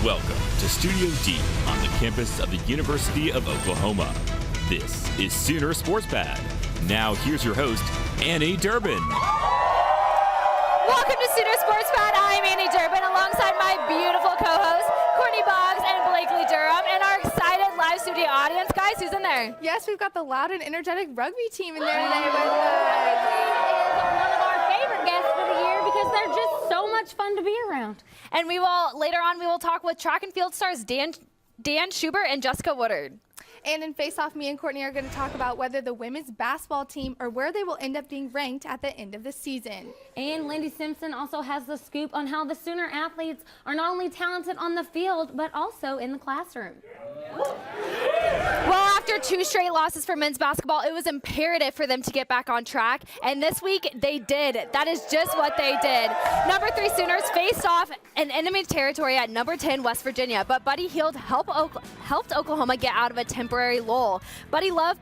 Welcome to Studio D on the campus of the University of Oklahoma. This is Sooner Sports Pad. Now here's your host, Annie Durbon. Welcome to Sooner Sports Pad. I'm Annie Durbon alongside my beautiful co-hosts, Courtney Boggs and Blakely Durham, and our excited live studio audience. Guys, who's in there? Yes, we've got the loud and energetic rugby team in there today with us. One of our favorite guests for the year because they're just so much fun to be around. And later on we will talk with track and field stars Dan Schubert and Jessica Woodard. And in Face Off, me and Courtney are going to talk about whether the women's basketball team or where they will end up being ranked at the end of the season. And Lindy Simpson also has the scoop on how the Sooner athletes are not only talented on the field, but also in the classroom. Well, after 2 straight losses for men's basketball, it was imperative for them to get back on track. And this week, they did. That is just what they did. Number 3 Sooners faced off in enemy territory at number 10 West Virginia. But Buddy Hield helped Oklahoma get out of a temporary lull. Buddy Love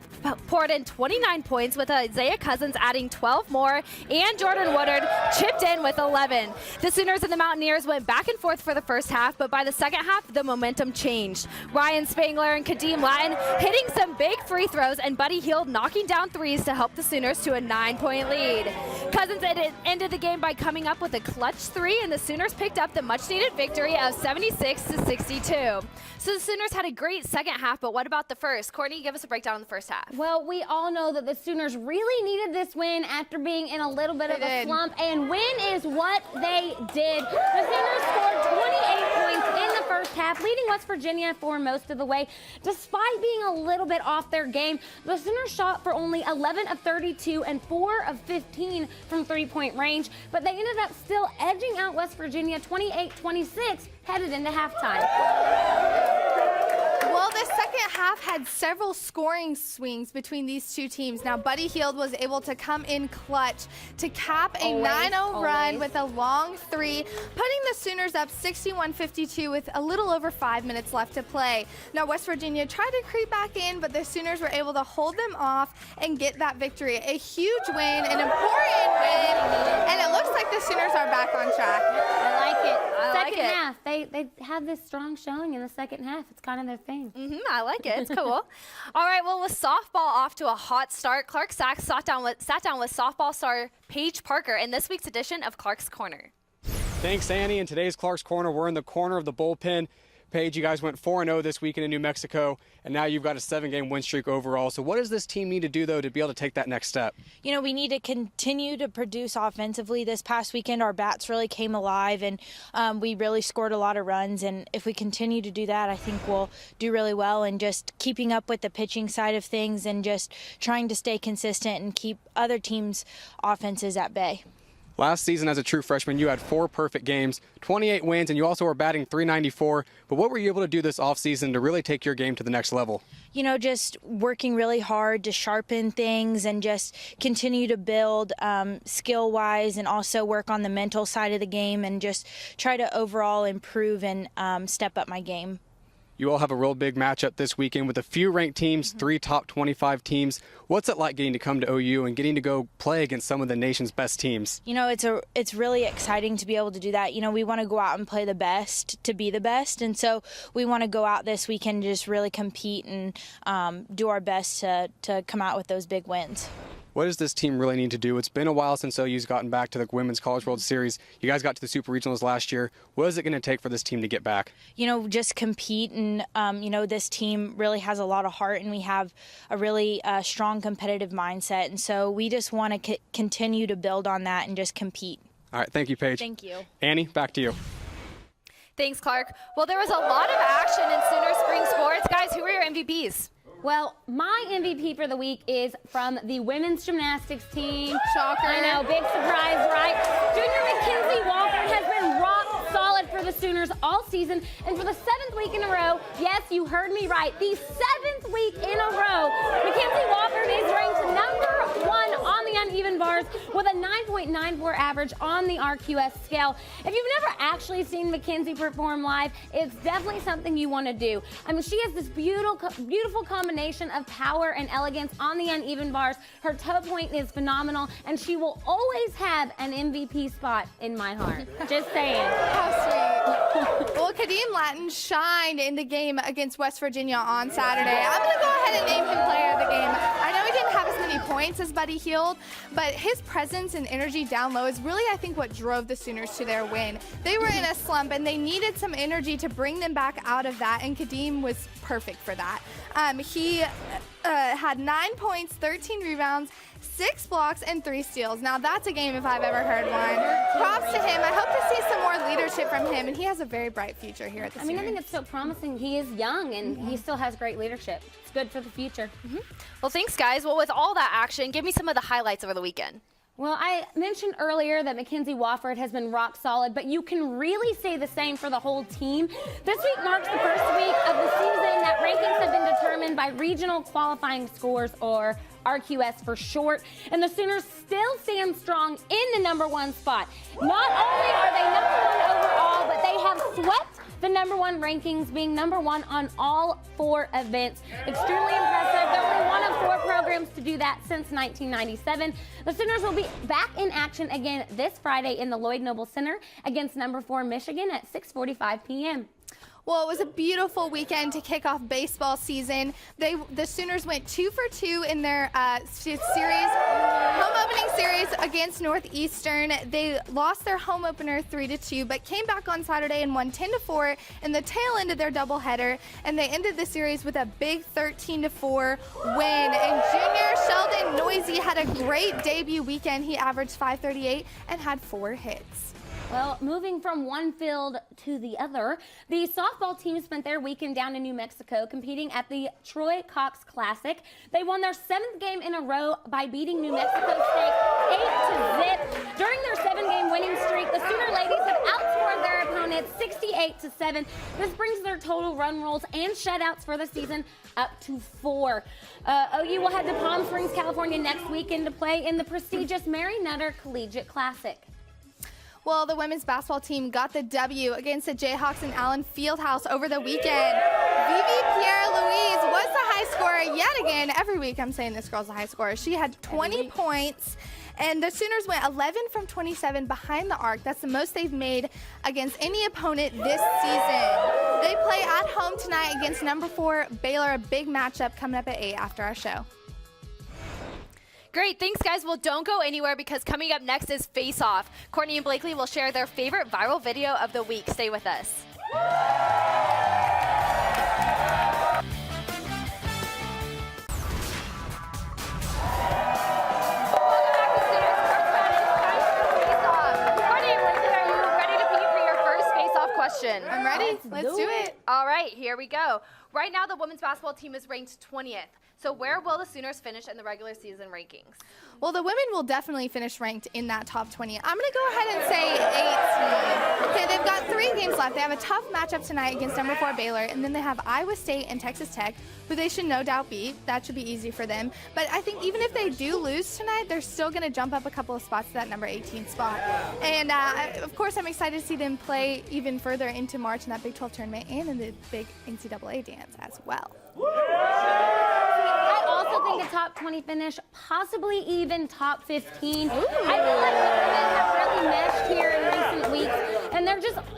poured in 29 points with Isaiah Cousins adding 12 more. And Jordan Woodard chipped in with 11. The Sooners and the Mountaineers went back and forth for the first half. But by the second half, the momentum changed. Ryan Spangler and Kadeem Latin hitting some big free throws, and Buddy Hield knocking down threes to help the Sooners to a 9-point lead. Cousins ended the game by coming up with a clutch 3, and the Sooners picked up the much-needed victory of 76-62. So the Sooners had a great second half, but what about the first? Courtney, give us a breakdown on the first half. Well, we all know that the Sooners really needed this win after being in a little bit of a slump, and win is what they did. The Sooners scored 28 points in the first half, leading West Virginia for most of the way. Despite being a little bit off their game, the Sooners shot for only 11 of 32 and 4 of 15 from three-point range, but they ended up still edging out West Virginia 28-26 headed into halftime. Well, the second half had several scoring swings between these two teams. Now, Buddy Hield was able to come in clutch to cap a 9-0 run with a long 3, putting the Sooners up 61-52 with a little over 5 minutes left to play. Now, West Virginia tried to creep back in, but the Sooners were able to hold them off and get that victory. A huge win, an important win, and it looks like the Sooners are back on track. I like it. Second half, they had this strong showing in the second half. It's kind of their thing. I like it. It's cool. All right, well, with softball off to a hot start, Clark Sachs sat down with softball star Paige Parker in this week's edition of Clark's Corner. Thanks, Annie. In today's Clark's Corner, we're in the corner of the bullpen. Paige, you guys went 4-0 this weekend in New Mexico, and now you've got a 7-game win streak overall. So what does this team need to do, though, to be able to take that next step? You know, we need to continue to produce offensively. This past weekend, our bats really came alive, and we really scored a lot of runs. And if we continue to do that, I think we'll do really well. And just keeping up with the pitching side of things and just trying to stay consistent and keep other teams' offenses at bay. Last season, as a true freshman, you had 4 perfect games, 28 wins, and you also were batting .394. But what were you able to do this offseason to really take your game to the next level? You know, just working really hard to sharpen things and just continue to build skill-wise, and also work on the mental side of the game and just try to overall improve and step up my game. You all have a real big matchup this weekend with a few ranked teams, 3 top 25 teams. What's it like getting to come to OU and getting to go play against some of the nation's best teams? You know, it's really exciting to be able to do that. You know, we want to go out and play the best to be the best, and so we want to go out this weekend and just really compete and do our best to come out with those big wins. What does this team really need to do? It's been a while since OU's gotten back to the Women's College World Series. You guys got to the Super Regionals last year. What is it going to take for this team to get back? You know, just compete, and, you know, this team really has a lot of heart, and we have a really strong competitive mindset. And so we just want to continue to build on that and just compete. All right, thank you, Paige. Thank you. Annie, back to you. Thanks, Clark. Well, there was a lot of action in Sooner Spring Sports. Guys, who were your MVPs? Well, my MVP for the week is from the women's gymnastics team. Shocker. I know, big surprise, right? Junior Mackenzie Walker has been rock solid for the Sooners all season, and for the 7th week in a row, yes, you heard me right, the 7th week in a row, Mackenzie Walker is ranked number 1 on the uneven bars with a 9.94 average on the RQS scale. If you've never actually seen Mackenzie perform live, it's definitely something you want to do. I mean, she has this beautiful combination of power and elegance on the uneven bars. Her toe point is phenomenal, and she will always have an MVP spot in my heart. Just saying. How sweet. Well, Kadeem Latin shined in the game against West Virginia on Saturday. I'm going to go ahead and name him player of the game. I know he didn't have as many points as Buddy Hield, but his presence and energy down low is really, I think, what drove the Sooners to their win. They were in a slump, and they needed some energy to bring them back out of that, and Kadeem was perfect for that. He had 9 points, 13 rebounds, 6 blocks, and 3 steals. Now, that's a game if I've ever heard one. Props to him. I hope to see some more leadership from him, and he has a very bright future here at the Sooners. I think it's so promising. He is young, and he still has great leadership. It's good for the future. Well, thanks, guys. Well, with all that action, give me some of the highlights over the weekend. Well, I mentioned earlier that Mackenzie Wofford has been rock solid, but you can really say the same for the whole team. This week marks the first week of the season that rankings have been determined by regional qualifying scores, or RQS for short, and the Sooners still stand strong in the #1 spot. Not only are they #1 overall, but they have swept the #1 rankings, being #1 on all 4 events. Extremely impressive. They're only one of 4 programs to do that since 1997. The Sooners will be back in action again this Friday in the Lloyd Noble Center against #4 Michigan at 6:45 p.m. Well, it was a beautiful weekend to kick off baseball season. The Sooners went 2 for 2 in their home opening series against Northeastern. They lost their home opener 3-2, but came back on Saturday and won 10-4 in the tail end of their doubleheader, and they ended the series with a big 13-4 win. And junior Sheldon Noisy had a great debut weekend. He averaged .538 and had 4 hits. Well, moving from one field to the other, the softball team spent their weekend down in New Mexico competing at the Troy Cox Classic. They won their 7th game in a row by beating New Mexico State 8-0. During their 7-game winning streak, the Sooner ladies have outscored their opponents 68-7. This brings their total run rolls and shutouts for the season up to 4. OU will head to Palm Springs, California next weekend to play in the prestigious Mary Nutter Collegiate Classic. Well, the women's basketball team got the W against the Jayhawks in Allen Fieldhouse over the weekend. Vivi Pierre-Louise was the high scorer yet again. Every week I'm saying this girl's the high scorer. She had 20 points, and the Sooners went 11 from 27 behind the arc. That's the most they've made against any opponent this season. They play at home tonight against #4 Baylor, a big matchup coming up at 8 after our show. Great, thanks guys. Well, don't go anywhere because coming up next is Face Off. Courtney and Blakely will share their favorite viral video of the week. Stay with us. Question. I'm ready. Let's do it. All right, here we go. Right now, the women's basketball team is ranked 20th. So where will the Sooners finish in the regular season rankings? Well, the women will definitely finish ranked in that top 20. I'm going to go ahead and say 18. Okay, they've got 3 games left. They have a tough matchup tonight against #4 Baylor, and then they have Iowa State and Texas Tech, who they should no doubt beat. That should be easy for them. But I think even if they do lose tonight, they're still going to jump up a couple of spots to that number 18 spot. And, of course, I'm excited to see them play even further into March in that Big 12 tournament and in the big NCAA dance as well. I also think a top 20 finish, possibly even top 15. Ooh. I feel like the women have really meshed here in recent weeks, and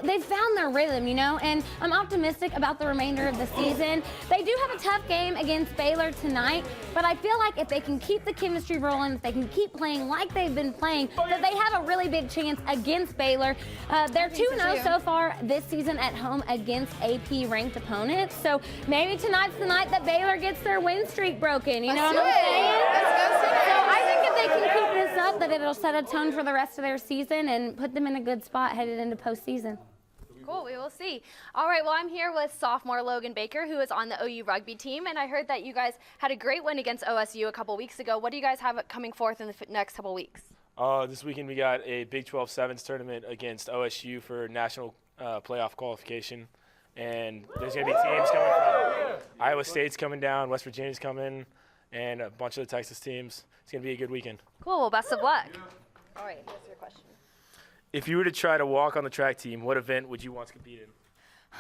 they've found their rhythm, you know, and I'm optimistic about the remainder of the season. They do have a tough game against Baylor tonight, but I feel like if they can keep the chemistry rolling, if they can keep playing like they've been playing, that they have a really big chance against Baylor. They're 2-0 so far this season at home against AP-ranked opponents, so maybe tonight's the night that Baylor gets their win streak broken, you know what I'm saying? Let's go, Sooners. So I think if they can keep this up, that it'll set a tone for the rest of their season and put them in a good spot headed into postseason. Cool, we will see. All right, well, I'm here with sophomore Logan Baker, who is on the OU rugby team, and I heard that you guys had a great win against OSU a couple weeks ago. What do you guys have coming forth in the next couple weeks? This weekend we got a Big 12 Sevens tournament against OSU for national playoff qualification. And there's going to be teams coming from Iowa State's coming down, West Virginia's coming, and a bunch of the Texas teams. It's going to be a good weekend. Cool. Well, best of luck. All right, here's your question. If you were to try to walk on the track team, what event would you want to compete in?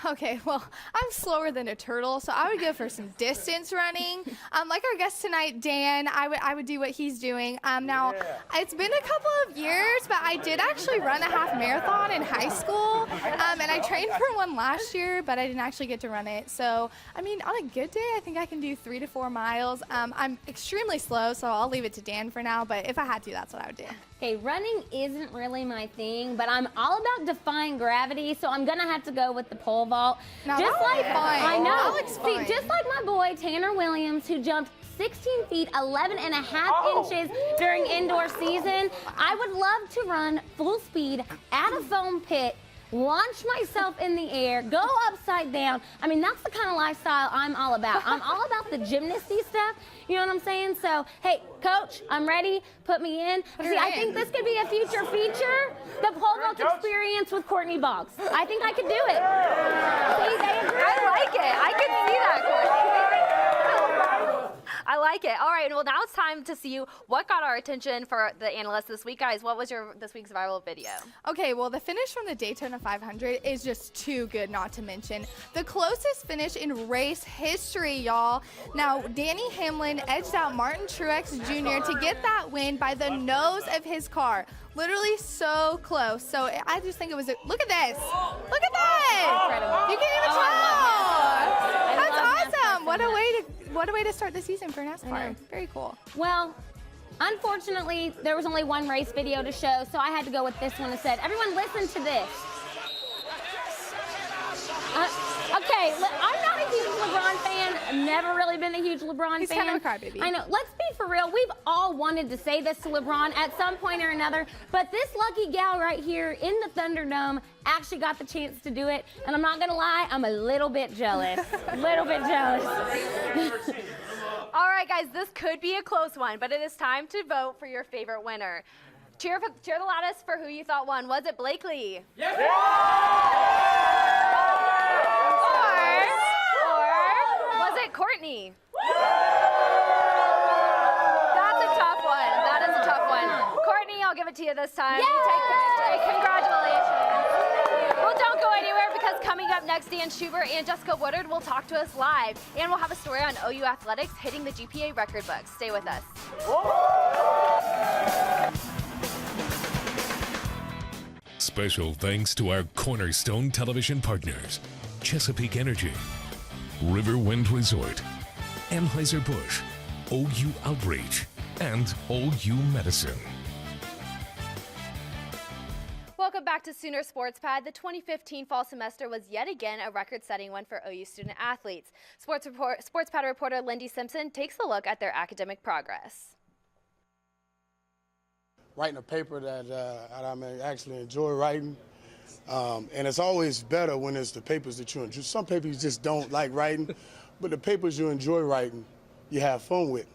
Okay, well, I'm slower than a turtle, so I would go for some distance running. Like our guest tonight, Dan, I would do what he's doing. Now, it's been a couple of years, but I did actually run a half marathon in high school, and I trained for one last year, but I didn't actually get to run it. So, I mean, on a good day, I think I can do 3 to 4 miles. I'm extremely slow, so I'll leave it to Dan for now, but if I had to, that's what I would do. Okay, running isn't really my thing, but I'm all about defying gravity, so I'm gonna have to go with the pole vault. Now, just like I know. That looks fun. See, just like my boy Tanner Williams, who jumped 16 feet 11 and a half inches during indoor season, I would love to run full speed at a foam pit, launch myself in the air, go upside down. I mean, that's the kind of lifestyle I'm all about. I'm all about the gymnasty stuff. You know what I'm saying? So, hey, coach, I'm ready. Put me in. See, I think this could be a future feature. The pole vault experience with Courtney Boggs. I think I could do it. See, they agree. I like it. I can see that, Courtney. I like it. All right, well, now it's time to see what got our attention for the analysts this week. Guys, what was your this week's viral video? Okay, well, the finish from the Daytona 500 is just too good not to mention. The closest finish in race history, y'all. Now, Danny Hamlin edged out Martin Truex Jr. to get that win by the nose of his car. Literally so close. So I just think it was look at this. Look at that. Incredible. You can't even tell. That's awesome. What a way to start the season for NASCAR. Very cool. Well, unfortunately, there was only one race video to show, so I had to go with this one instead. Everyone listen to this. Okay, I'm not a huge LeBron fan. I've never really been a huge LeBron fan. He's kind of a crybaby. I know. Let's be for real. We've all wanted to say this to LeBron at some point or another, but this lucky gal right here in the Thunderdome actually got the chance to do it, and I'm not going to lie, I'm a little bit jealous. A little bit jealous. All right, guys, this could be a close one, but it is time to vote for your favorite winner. Cheer the loudest for who you thought won. Was it Blakely? Yes! Or was it Courtney? That's a tough one. That is a tough one. Courtney, I'll give it to you this time. Yay! You take the victory. Congratulations. Well, don't go anywhere because coming up next, Dan Schubert and Jessica Woodard will talk to us live. And we'll have a story on OU athletics hitting the GPA record books. Stay with us. Special thanks to our Cornerstone Television partners, Chesapeake Energy, Riverwind Resort, Anheuser-Busch, OU Outreach, and OU Medicine. Welcome back to Sooner Sports Pad. The 2015 fall semester was yet again a record-setting one for OU student athletes. Sports Pad reporter Lindy Simpson takes a look at their academic progress. Writing a paper that I actually enjoy writing, and it's always better when it's the papers that you enjoy. Some papers you just don't like writing, but the papers you enjoy writing, you have fun with.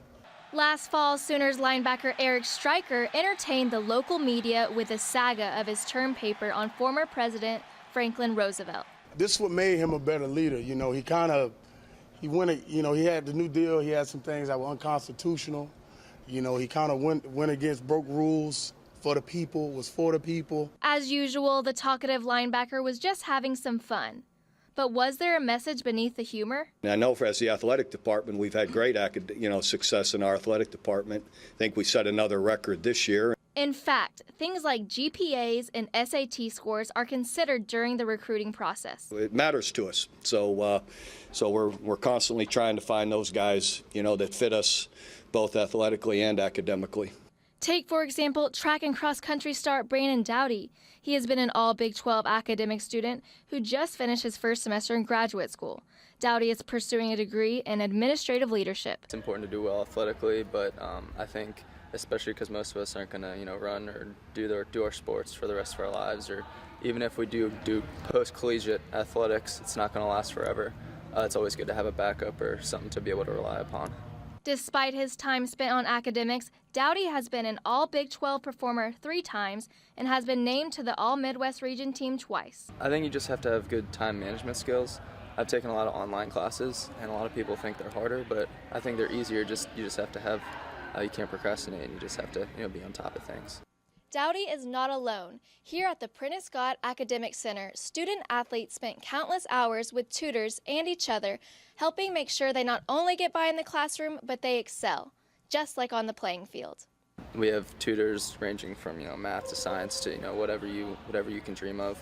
Last fall, Sooners linebacker Eric Stryker entertained the local media with a saga of his term paper on former President Franklin Roosevelt. This is what made him a better leader. You know, he had the New Deal. He had some things that were unconstitutional. You know, he kind of went against, broke rules for the people, was for the people. As usual, the talkative linebacker was just having some fun. But was there a message beneath the humor? I know as the athletic department, we've had great success in our athletic department. I think we set another record this year. In fact, things like GPAs and SAT scores are considered during the recruiting process. It matters to us. So we're constantly trying to find those guys, that fit us both athletically and academically. Take, for example, track and cross-country star Brandon Dowdy. He has been an all Big 12 academic student who just finished his first semester in graduate school. Dowdy is pursuing a degree in administrative leadership. It's important to do well athletically, but I think, especially because most of us aren't going to, run or do our sports for the rest of our lives, or even if we do post-collegiate athletics, it's not going to last forever. It's always good to have a backup or something to be able to rely upon. Despite his time spent on academics, Dowdy has been an All-Big 12 performer 3 times and has been named to the All-Midwest region team twice. I think you just have to have good time management skills. I've taken a lot of online classes, and a lot of people think they're harder, but I think they're easier. You just have to have, you can't procrastinate, and you just have to be on top of things. Dowdy is not alone. Here at the Prentice Scott Academic Center, student-athletes spent countless hours with tutors and each other, helping make sure they not only get by in the classroom, but they excel, just like on the playing field. We have tutors ranging from math to science to whatever you can dream of.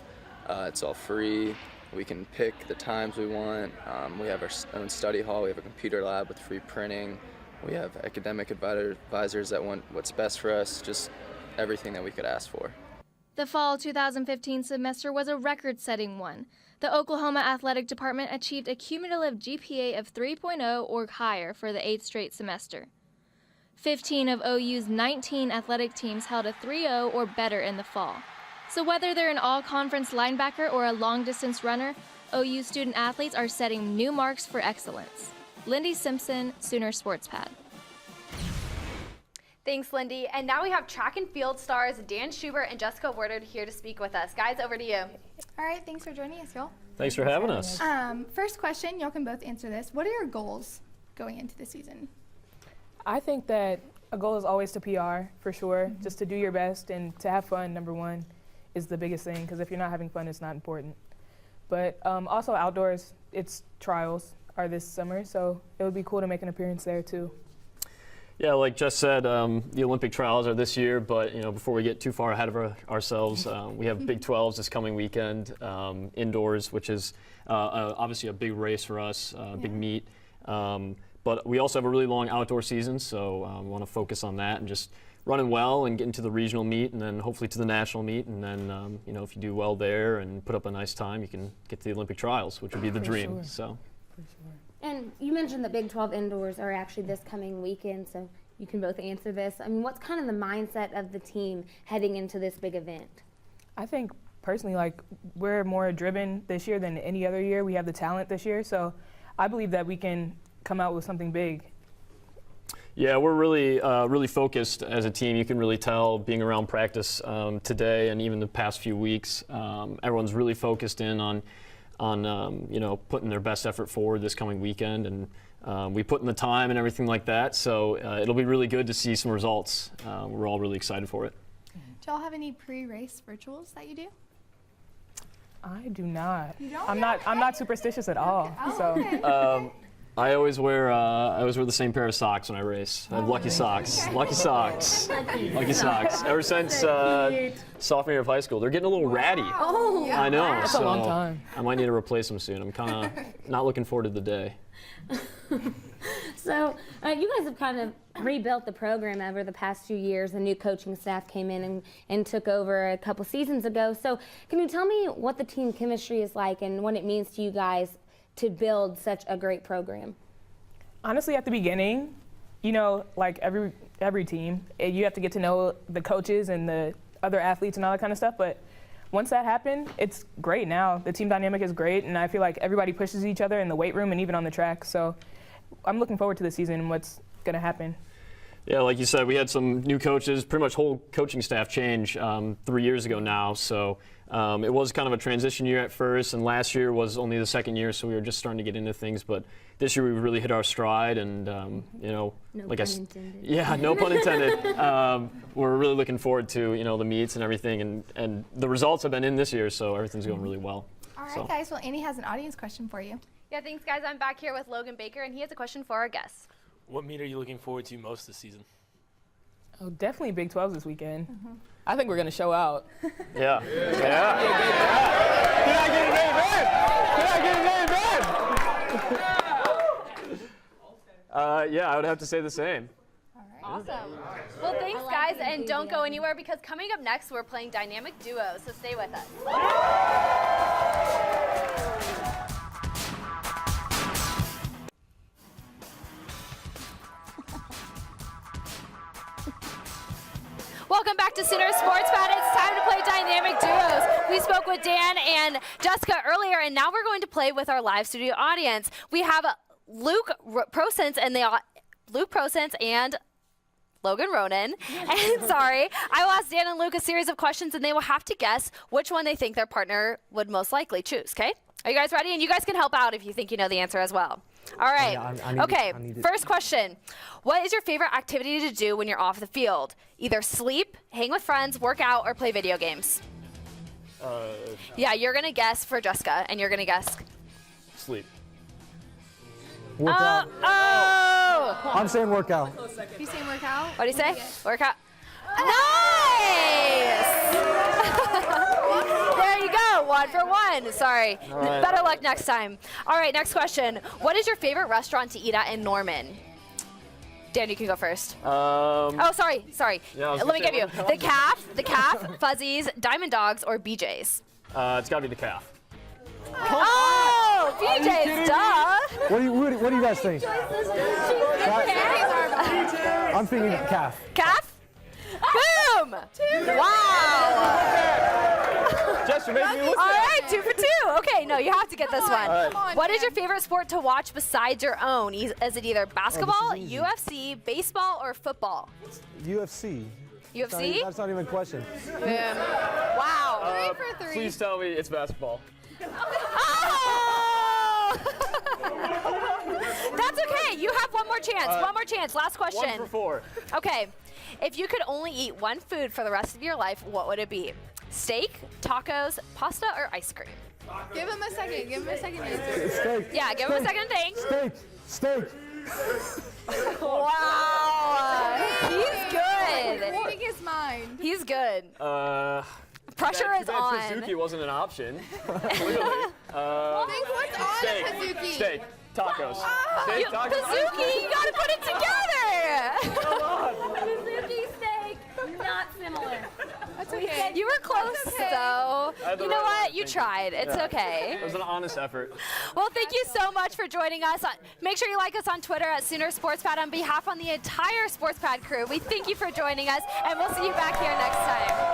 It's all free. We can pick the times we want. We have our own study hall. We have a computer lab with free printing. We have academic advisors that want what's best for us. Just everything that we could ask for. The fall 2015 semester was a record-setting one. The Oklahoma Athletic Department achieved a cumulative GPA of 3.0 or higher for the 8th straight semester. 15 of OU's 19 athletic teams held a 3.0 or better in the fall. So whether they're an all-conference linebacker or a long-distance runner, OU student-athletes are setting new marks for excellence. Lindy Simpson, Sooner Sports Pad. Thanks, Lindy. And now we have track and field stars Dan Schubert and Jessica Wordard here to speak with us. Guys, over to you. All right, thanks for joining us, y'all. Thanks for having us. First question, y'all can both answer this. What are your goals going into the season? I think that a goal is always to PR, for sure. Just to do your best and to have fun, number one, is the biggest thing, because if you're not having fun, it's not important. But also outdoors, it's trials are this summer, so it would be cool to make an appearance there too. Yeah, like Jess said, the Olympic trials are this year, but before we get too far ahead of ourselves, we have Big 12s this coming weekend, indoors, which is obviously a big race for us, big meet. But we also have a really long outdoor season, so we want to focus on that and just running well and getting to the regional meet and then hopefully to the national meet. And then, if you do well there and put up a nice time, you can get to the Olympic trials, which would be the dream. Sure. So. For sure. And you mentioned the Big 12 indoors are actually this coming weekend, so you can both answer this. I mean, what's kind of the mindset of the team heading into this big event? I think personally, we're more driven this year than any other year. We have the talent this year, so I believe that we can come out with something big. Yeah, we're really focused as a team. You can really tell being around practice today and even the past few weeks. Everyone's really focused in on putting their best effort forward this coming weekend, and we put in the time and everything like that. So it'll be really good to see some results. We're all really excited for it. Do y'all have any pre-race rituals that you do? I do not. You don't? I'm not superstitious at all. Oh, so. okay. I always wear the same pair of socks when I race. I have lucky socks. Okay. Lucky socks. Lucky socks. Ever since sophomore year of high school, they're getting a little ratty. Oh, yeah. I know. That's so a long time. I might need to replace them soon. I'm kind of not looking forward to the day. So you guys have kind of rebuilt the program over the past few years. A new coaching staff came in and took over a couple seasons ago. So can you tell me what the team chemistry is like and what it means to you guys to build such a great program? Honestly, at the beginning, like every team, you have to get to know the coaches and the other athletes and all that kind of stuff. But once that happened, it's great now. The team dynamic is great, and I feel like everybody pushes each other in the weight room and even on the track. So I'm looking forward to the season and what's going to happen. Yeah, like you said, we had some new coaches, pretty much whole coaching staff change 3 years ago now. So it was kind of a transition year at first, and last year was only the second year, so we were just starting to get into things. But this year we really hit our stride, and No pun intended. Yeah, no pun intended. We're really looking forward to the meets and everything, and the results have been in this year, so everything's going really well. All right, guys. Well, Annie has an audience question for you. Yeah, thanks, guys. I'm back here with Logan Baker, and he has a question for our guests. What meet are you looking forward to most this season? Oh, definitely Big 12 this weekend. I think we're going to show out. Yeah. Yeah. Can I get an amen? Yeah, I would have to say the same. Awesome. Well, thanks, guys, and don't go anywhere because coming up next, we're playing Dynamic Duos, so stay with us. Welcome back to Sooner Sports Pad. It's time to play Dynamic Duos. We spoke with Dan and Jessica earlier, and now we're going to play with our live studio audience. We have Luke Prosence and Logan Ronan. And sorry, I will ask Dan and Luke a series of questions, and they will have to guess which one they think their partner would most likely choose, okay? Are you guys ready? And you guys can help out if you think you know the answer as well. All right. I need it. First question. What is your favorite activity to do when you're off the field? Either sleep, hang with friends, work out, or play video games. Yeah, you're going to guess for Jessica, and you're going to guess. Sleep. Workout. I'm saying workout. You saying workout? What do you say? Workout. Nice! There you go. 1 for 1. Sorry. right. Better luck next time. All right, next question. What is your favorite restaurant to eat at in Norman? Dan, you can go first. Oh, sorry. Yeah, Let me give you the Calf, Fuzzies, Diamond Dogs, or BJ's. It's got to be the Calf. Oh, BJ's, duh. What do you guys think? I'm thinking calf. Calf? Boom! Wow! Jess, you're making me look All bad. right, 2 for 2. Okay, no, you have to get this one. right. What is your favorite sport to watch besides your own? Is it either basketball, UFC, baseball, or football? UFC. UFC? That's not even a question. Wow. 3 for 3. Please tell me it's basketball. Oh! That's okay. You have one more chance. One more chance. Last question. 1 for 4. Okay. If you could only eat one food for the rest of your life, what would it be? Steak, tacos, pasta, or ice cream? Give him a second. Give him a second answer. Steak. Yeah, give him a second to think. Steak. Wow. He's good. Reading his mind. He's good. Pressure Too is bad on. Suzuki wasn't an option. Clearly. Think what's on Steak. a Hazuki. Steak. Tacos. Steak, tacos. Kazuki, you gotta put it together. Suzuki steak, not similar. That's okay. You were close, though. I had the You know right what? one. You Thank tried. It's Yeah. okay. It was an honest effort. Well, thank you so much for joining us. Make sure you like us on Twitter at Sooner Sports Pad. On behalf of the entire Sports Pad crew, we thank you for joining us, and we'll see you back here next time.